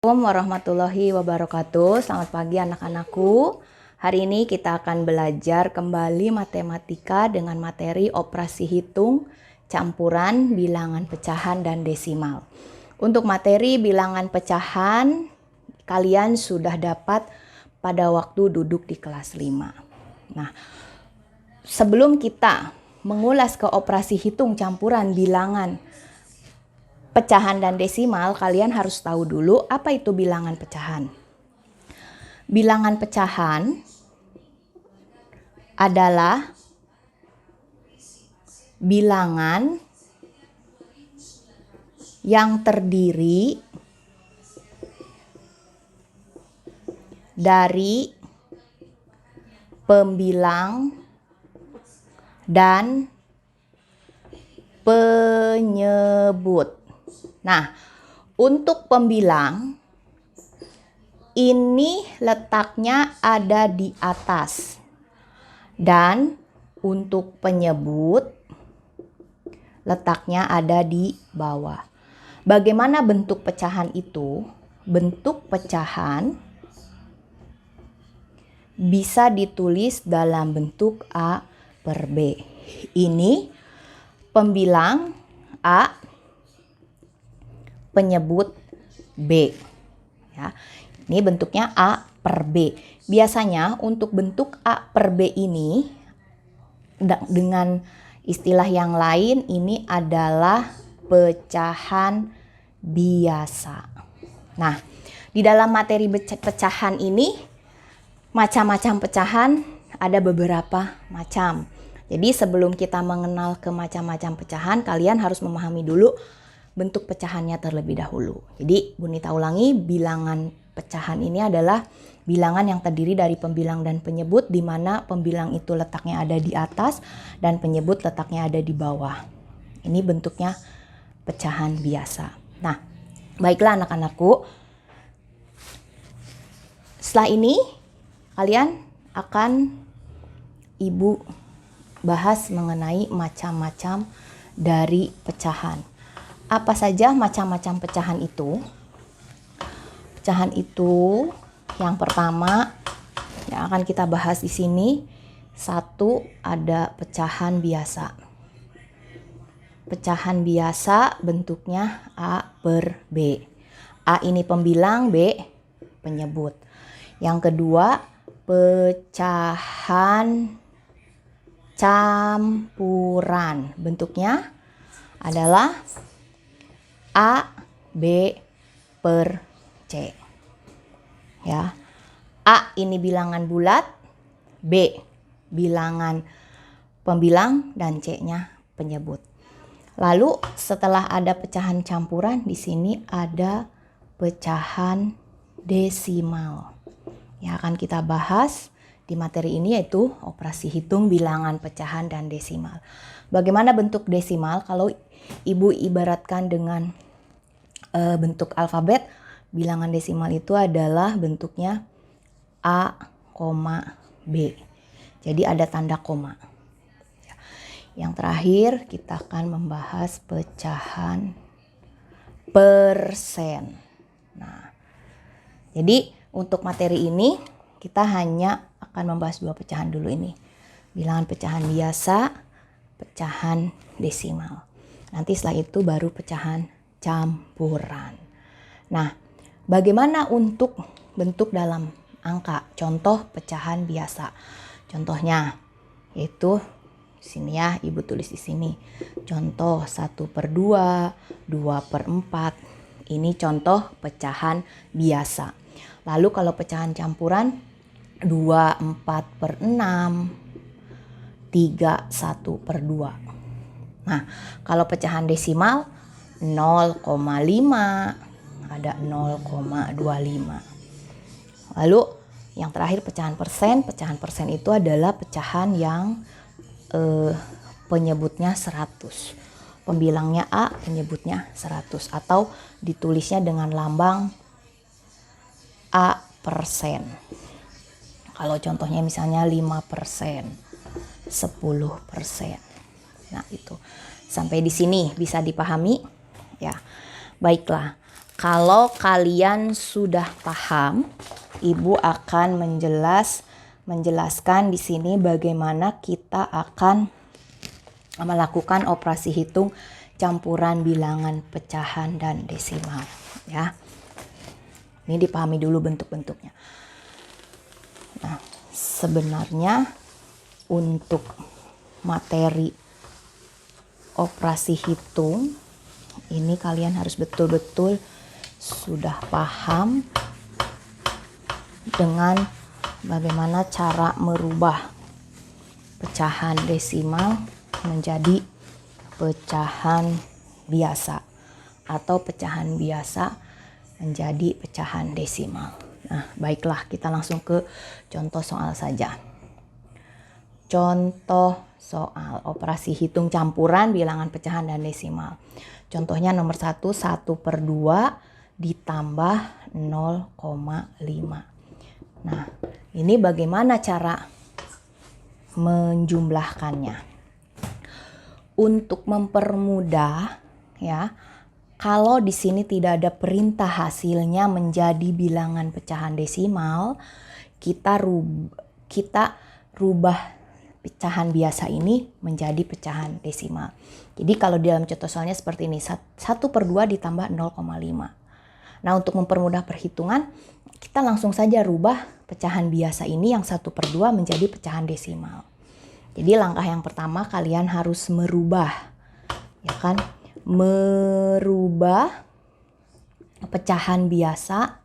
Assalamualaikum warahmatullahi wabarakatuh. Selamat pagi anak-anakku. Hari ini kita akan belajar kembali matematika dengan materi operasi hitung, campuran, bilangan pecahan, dan desimal. Untuk materi bilangan pecahan, kalian sudah dapat pada waktu duduk di kelas 5. Nah, sebelum kita mengulas ke operasi hitung, campuran, bilangan pecahan dan desimal, kalian harus tahu dulu apa itu bilangan pecahan. Bilangan pecahan adalah bilangan yang terdiri dari pembilang dan penyebut. Nah, untuk pembilang ini letaknya ada di atas, dan untuk penyebut letaknya ada di bawah. Bagaimana bentuk pecahan itu? Bentuk pecahan bisa ditulis dalam bentuk A per B. Ini pembilang A, penyebut B. Ya, ini bentuknya A per B. Biasanya untuk bentuk A per B ini dengan istilah yang lain ini adalah pecahan biasa. Nah, di dalam materi pecahan ini macam-macam pecahan ada beberapa macam. Jadi sebelum kita mengenal ke macam-macam pecahan, kalian harus memahami dulu bentuk pecahannya terlebih dahulu. Jadi Bunita ulangi, bilangan pecahan ini adalah bilangan yang terdiri dari pembilang dan penyebut, di mana pembilang itu letaknya ada di atas dan penyebut letaknya ada di bawah. Ini bentuknya pecahan biasa. Nah, baiklah anak-anakku. Setelah ini kalian akan Ibu bahas mengenai macam-macam dari pecahan. Apa saja macam-macam pecahan itu? Pecahan itu yang pertama yang akan kita bahas di sini, satu ada pecahan biasa. Pecahan biasa bentuknya A per B. A ini pembilang, B penyebut. Yang kedua, pecahan campuran. Bentuknya adalah A, B per C. Ya. A ini bilangan bulat, B bilangan pembilang, dan C-nya penyebut. Lalu setelah ada pecahan campuran, di sini ada pecahan desimal. Yang akan kita bahas di materi ini yaitu operasi hitung, bilangan pecahan, dan desimal. Bagaimana bentuk desimal? Kalau Ibu ibaratkan dengan bentuk alfabet, bilangan desimal itu adalah bentuknya A, B. Jadi ada tanda koma. Yang terakhir kita akan membahas pecahan persen. Nah, jadi untuk materi ini kita hanya akan membahas dua pecahan dulu ini. Bilangan pecahan biasa, pecahan desimal. Nanti setelah itu baru pecahan campuran. Nah, bagaimana untuk bentuk dalam angka? Contoh pecahan biasa. Contohnya yaitu di sini ya, Ibu tulis di sini. Contoh 1/2, 2/4. Ini contoh pecahan biasa. Lalu kalau pecahan campuran 2/4/6, 3/1/2. Nah, kalau pecahan desimal 0,5, ada 0,25. Lalu yang terakhir pecahan persen. Pecahan persen itu adalah pecahan yang penyebutnya 100. Pembilangnya A, penyebutnya 100, atau ditulisnya dengan lambang A persen. Kalau contohnya misalnya 5%, 10%. Nah, itu. Sampai di sini bisa dipahami? Ya. Baiklah. Kalau kalian sudah paham, Ibu akan menjelaskan di sini bagaimana kita akan melakukan operasi hitung campuran bilangan pecahan dan desimal, ya. Ini dipahami dulu bentuk-bentuknya. Nah, sebenarnya untuk materi operasi hitung ini kalian harus betul-betul sudah paham dengan bagaimana cara merubah pecahan desimal menjadi pecahan biasa atau pecahan biasa menjadi pecahan desimal. Nah, baiklah, kita langsung ke contoh soal saja. Contoh soal operasi hitung campuran bilangan pecahan dan desimal. Contohnya nomor 1, 1/2 ditambah 0,5. Nah, ini bagaimana cara menjumlahkannya? Untuk mempermudah, ya, kalau di sini tidak ada perintah hasilnya menjadi bilangan pecahan desimal, kita rubah pecahan biasa ini menjadi pecahan desimal. Jadi kalau dalam contoh soalnya seperti ini, 1/2 ditambah 0,5. Nah, untuk mempermudah perhitungan, kita langsung saja rubah pecahan biasa ini yang 1/2 menjadi pecahan desimal. Jadi langkah yang pertama kalian harus merubah, ya kan? Merubah pecahan biasa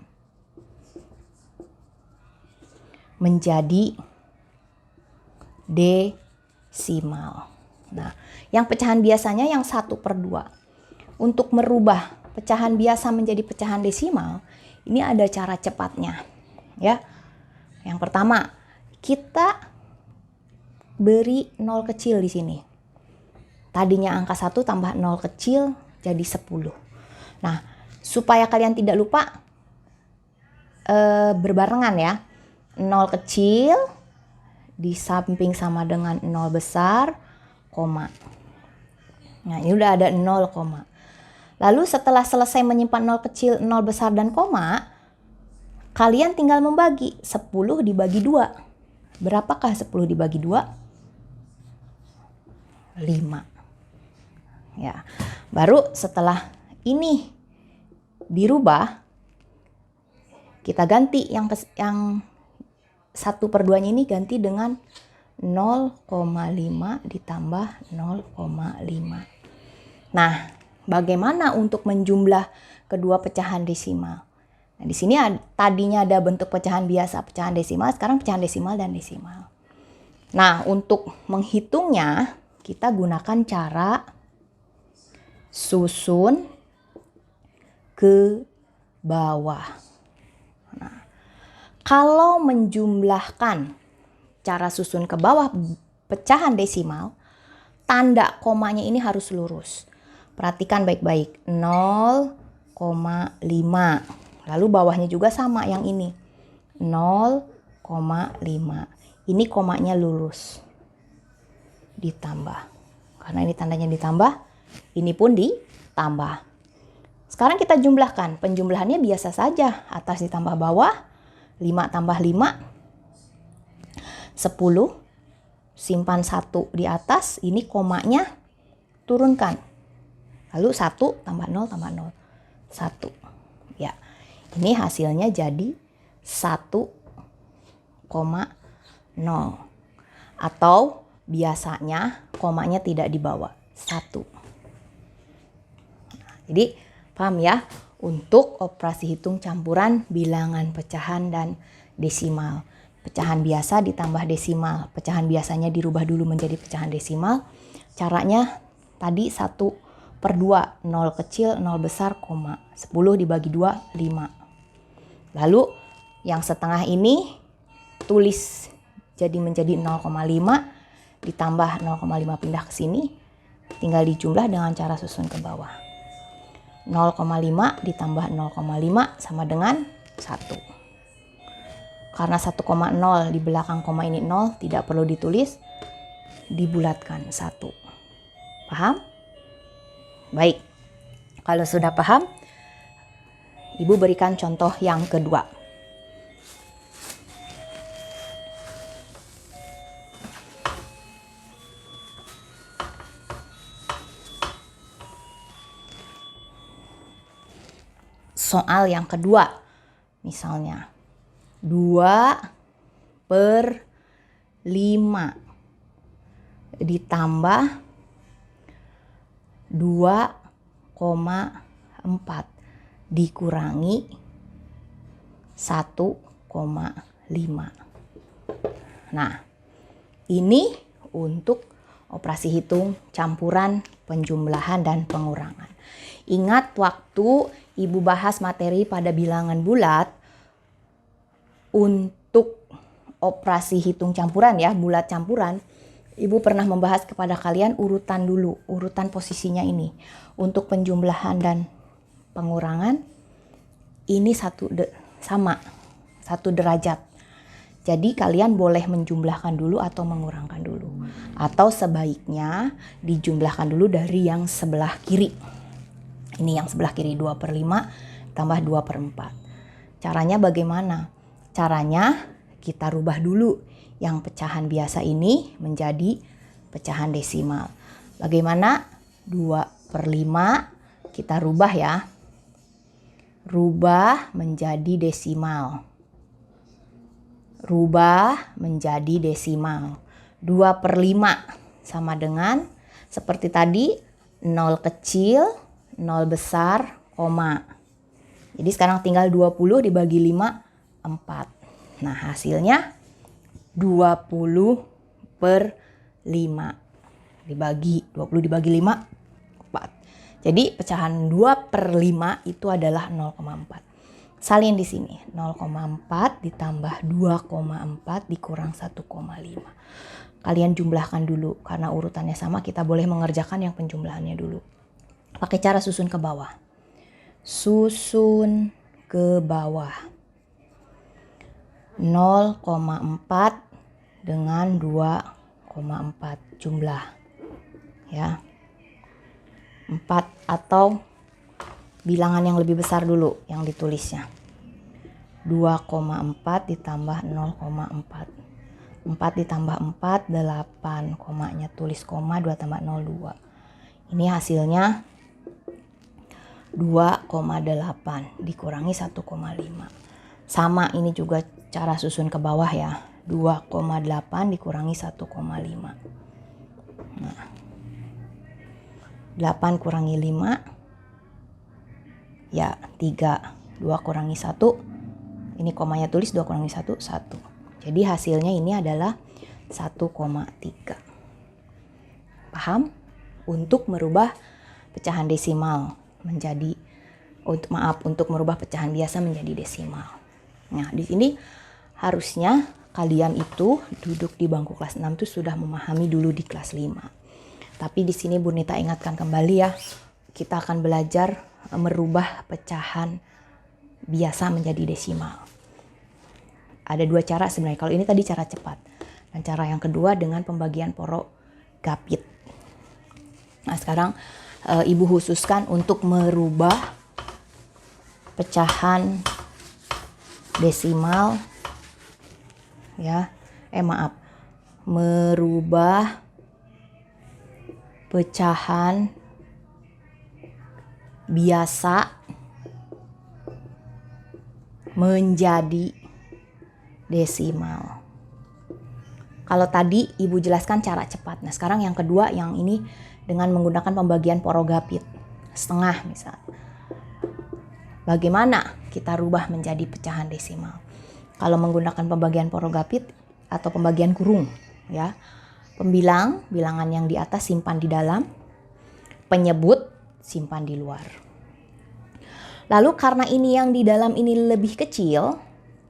menjadi desimal. Nah, yang pecahan biasanya yang 1/2. Untuk merubah pecahan biasa menjadi pecahan desimal, ini ada cara cepatnya, ya. Yang pertama, kita beri 0 kecil di sini. Tadinya angka 1 tambah 0 kecil jadi 10. Nah, supaya kalian tidak lupa berbarengan ya. 0 kecil di samping sama dengan 0 besar, koma. Nah, ini udah ada 0, koma. Lalu setelah selesai menyimpan 0 kecil, 0 besar, dan koma, kalian tinggal membagi 10 dibagi 2. Berapakah 10 dibagi 2? 5. Ya, baru setelah ini dirubah, kita ganti yang 1/2-nya ini ganti dengan 0,5 ditambah 0,5. Nah, bagaimana untuk menjumlah kedua pecahan desimal? Nah, di sini tadinya ada bentuk pecahan biasa, pecahan desimal, sekarang pecahan desimal dan desimal. Nah, untuk menghitungnya kita gunakan cara susun ke bawah. Nah, kalau menjumlahkan cara susun ke bawah pecahan desimal, tanda komanya ini harus lurus. Perhatikan baik-baik, 0,5. Lalu bawahnya juga sama yang ini, 0,5. Ini komanya lurus. Ditambah. Karena ini tandanya ditambah, ini pun ditambah. Sekarang kita jumlahkan. Penjumlahannya biasa saja. Atas ditambah bawah, 5 tambah 5, 10. Simpan 1 di atas, ini komanya turunkan. Lalu 1 tambah 0 tambah 0. 1. Ya, ini hasilnya jadi 1,0. Atau biasanya komanya tidak dibawa. 1. Jadi paham ya? Untuk operasi hitung campuran bilangan pecahan dan desimal. Pecahan biasa ditambah desimal. Pecahan biasanya dirubah dulu menjadi pecahan desimal. Caranya tadi 1/2, 0 kecil, 0 besar, koma. 10 dibagi 2, 5. Lalu yang setengah ini tulis jadi menjadi 0,5 ditambah 0,5 pindah ke sini. Tinggal dijumlah dengan cara susun ke bawah. 0,5 ditambah 0,5 sama dengan 1. Karena 1,0 di belakang koma ini 0, tidak perlu ditulis, dibulatkan 1. Paham? Baik, kalau sudah paham, Ibu berikan contoh yang kedua. Soal yang kedua, misalnya 2/5 ditambah 2,4 dikurangi 1,5. Nah, ini untuk operasi hitung campuran, penjumlahan, dan pengurangan. Ingat waktu Ibu bahas materi pada bilangan bulat, untuk operasi hitung campuran ya, bulat campuran, Ibu pernah membahas kepada kalian urutan dulu, urutan posisinya ini. Untuk penjumlahan dan pengurangan, ini satu derajat. Jadi kalian boleh menjumlahkan dulu atau mengurangkan dulu. Atau sebaiknya dijumlahkan dulu dari yang sebelah kiri. Ini yang sebelah kiri, 2/5 tambah 2/4. Caranya bagaimana? Caranya kita rubah dulu yang pecahan biasa ini menjadi pecahan desimal. Bagaimana? 2/5 kita rubah ya. Rubah menjadi desimal. Rubah menjadi desimal. 2/5 sama dengan seperti tadi 0 kecil, 0 besar, koma. Jadi sekarang tinggal 20 dibagi 5, 4. Nah hasilnya 20/5 dibagi 20 dibagi 5, 4. Jadi pecahan 2/5 itu adalah 0,4. Salin di sini, 0,4 ditambah 2,4 dikurang 1,5. Kalian jumlahkan dulu, karena urutannya sama kita boleh mengerjakan yang penjumlahannya dulu. Pakai cara susun ke bawah. Susun ke bawah. 0,4 dengan 2,4 jumlah. Ya. 4 atau bilangan yang lebih besar dulu yang ditulisnya. 2,4 ditambah 0,4. 4 ditambah 4, 8. Komanya tulis koma, 2 tambah 0, 2. Ini hasilnya 2,8 dikurangi 1,5. Sama ini juga cara susun ke bawah ya. 2,8 dikurangi 1,5. Nah, 8 kurangi 5 ya 3. 2 kurangi 1, ini komanya tulis 2 kurangi 1, 1. Jadi hasilnya ini adalah 1,3. Paham? Untuk merubah pecahan desimal menjadi untuk merubah pecahan biasa menjadi desimal. Nah, di sini harusnya kalian itu duduk di bangku kelas 6 itu sudah memahami dulu di kelas 5. Tapi di sini Bu Nita ingatkan kembali ya, kita akan belajar merubah pecahan biasa menjadi desimal. Ada 2 cara sebenarnya. Kalau ini tadi cara cepat. Dan cara yang kedua dengan pembagian poro gapit. Nah, sekarang Ibu khususkan untuk merubah pecahan desimal ya. Merubah pecahan biasa menjadi desimal. Kalau tadi Ibu jelaskan cara cepat. Nah, sekarang yang kedua, yang ini dengan menggunakan pembagian poro gapit. Setengah misal. Bagaimana kita rubah menjadi pecahan desimal? Kalau menggunakan pembagian poro gapit atau pembagian kurung ya. Bilangan yang di atas simpan di dalam, penyebut simpan di luar. Lalu karena ini yang di dalam ini lebih kecil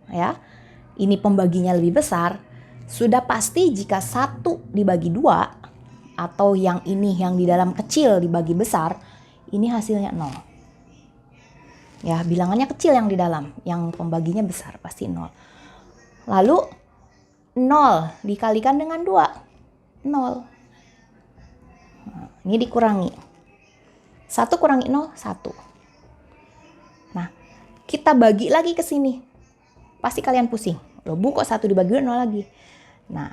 ya, ini pembaginya lebih besar, sudah pasti jika 1 dibagi 2 atau yang ini yang di dalam kecil dibagi besar, ini hasilnya 0. Ya, bilangannya kecil yang di dalam, yang pembaginya besar pasti 0. Lalu 0 dikalikan dengan 2, 0. Nah, ini dikurangi. 1 kurangi 0, 1. Nah, kita bagi lagi ke sini. Pasti kalian pusing. Loh Bu, kok 1 dibagi 2 0 lagi? Nah,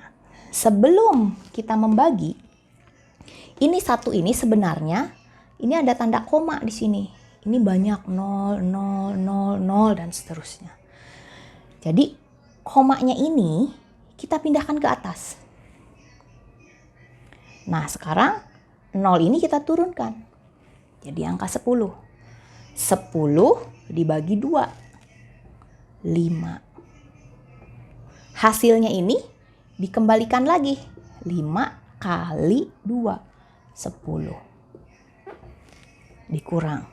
sebelum kita membagi, ini 1 ini sebenarnya ini ada tanda koma di sini. Ini banyak 0, 0, 0, 0 dan seterusnya. Jadi komanya ini kita pindahkan ke atas. Nah, sekarang 0 ini kita turunkan. Jadi angka 10. 10 dibagi 2. 5. Hasilnya ini dikembalikan lagi. 5 kali 2. 10. Dikurang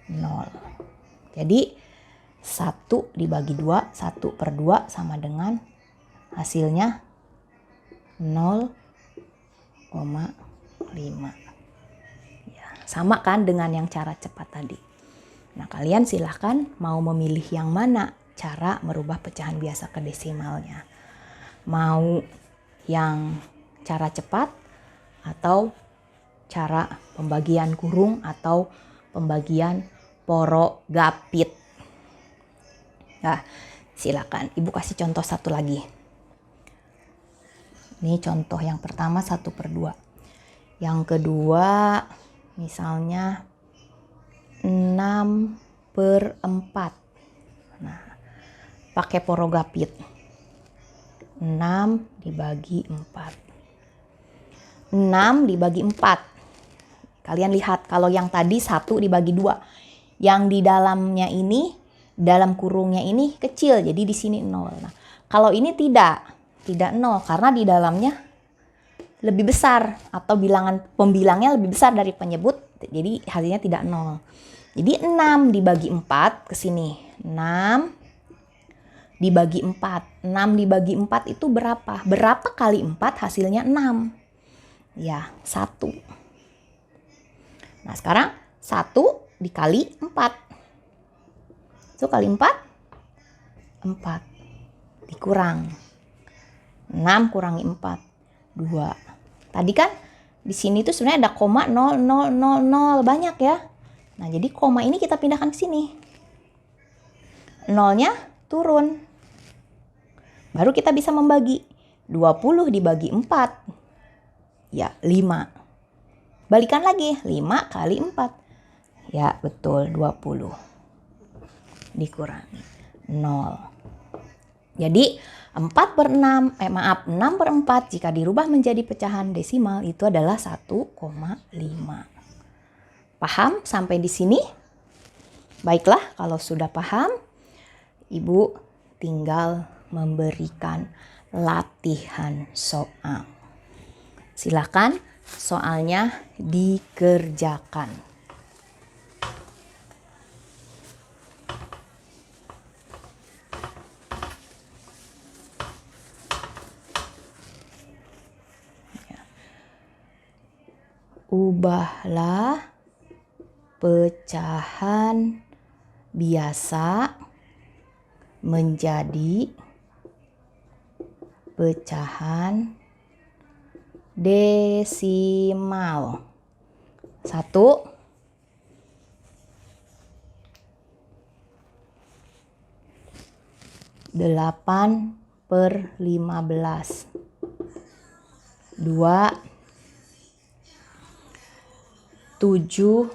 0. Jadi 1 dibagi 2, 1/2 sama dengan hasilnya 0,5. Ya, sama kan dengan yang cara cepat tadi. Nah, kalian silahkan mau memilih yang mana cara merubah pecahan biasa ke desimalnya. Mau yang cara cepat atau cara pembagian kurung atau pembagian porogapit. Nah, silakan. Ibu kasih contoh satu lagi. Ini contoh yang pertama 1/2. Yang kedua misalnya 6/4. Nah, pakai porogapit. 6 dibagi 4. 6 dibagi 4. Kalian lihat kalau yang tadi 1 dibagi 2. Yang di dalamnya ini, dalam kurungnya ini kecil, jadi di sini 0. Nah, kalau ini tidak 0 karena di dalamnya lebih besar atau pembilangnya lebih besar dari penyebut, jadi hasilnya tidak 0. Jadi 6 dibagi 4 ke sini. 6 dibagi 4. 6 dibagi 4 itu berapa? Berapa kali 4 hasilnya 6? Ya, 1. Nah, sekarang 1 dikali 4. Itu kali 4? 4. Dikurang. 6 kurangi 4. 2. Tadi kan di sini tuh sebenarnya ada koma 0, 0, 0, 0. Banyak ya. Nah, jadi koma ini kita pindahkan ke sini. 0-nya turun. Baru kita bisa membagi. 20 dibagi 4. Ya, 5. Balikan lagi. 5 kali 4. Ya, betul. 20. Dikurangi 0. Jadi 6/4 jika dirubah menjadi pecahan desimal itu adalah 1,5. Paham sampai di sini? Baiklah, kalau sudah paham, Ibu tinggal memberikan latihan soal. Silakan soalnya dikerjakan. Ubahlah pecahan biasa menjadi pecahan desimal. 1. 8/15. 2. 7/3.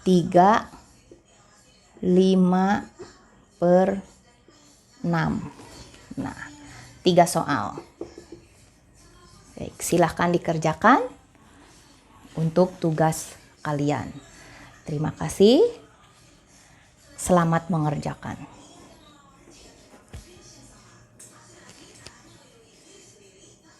3. 5/6. Nah, 3 soal. Baik, silahkan dikerjakan untuk tugas kalian. Terima kasih. Selamat mengerjakan.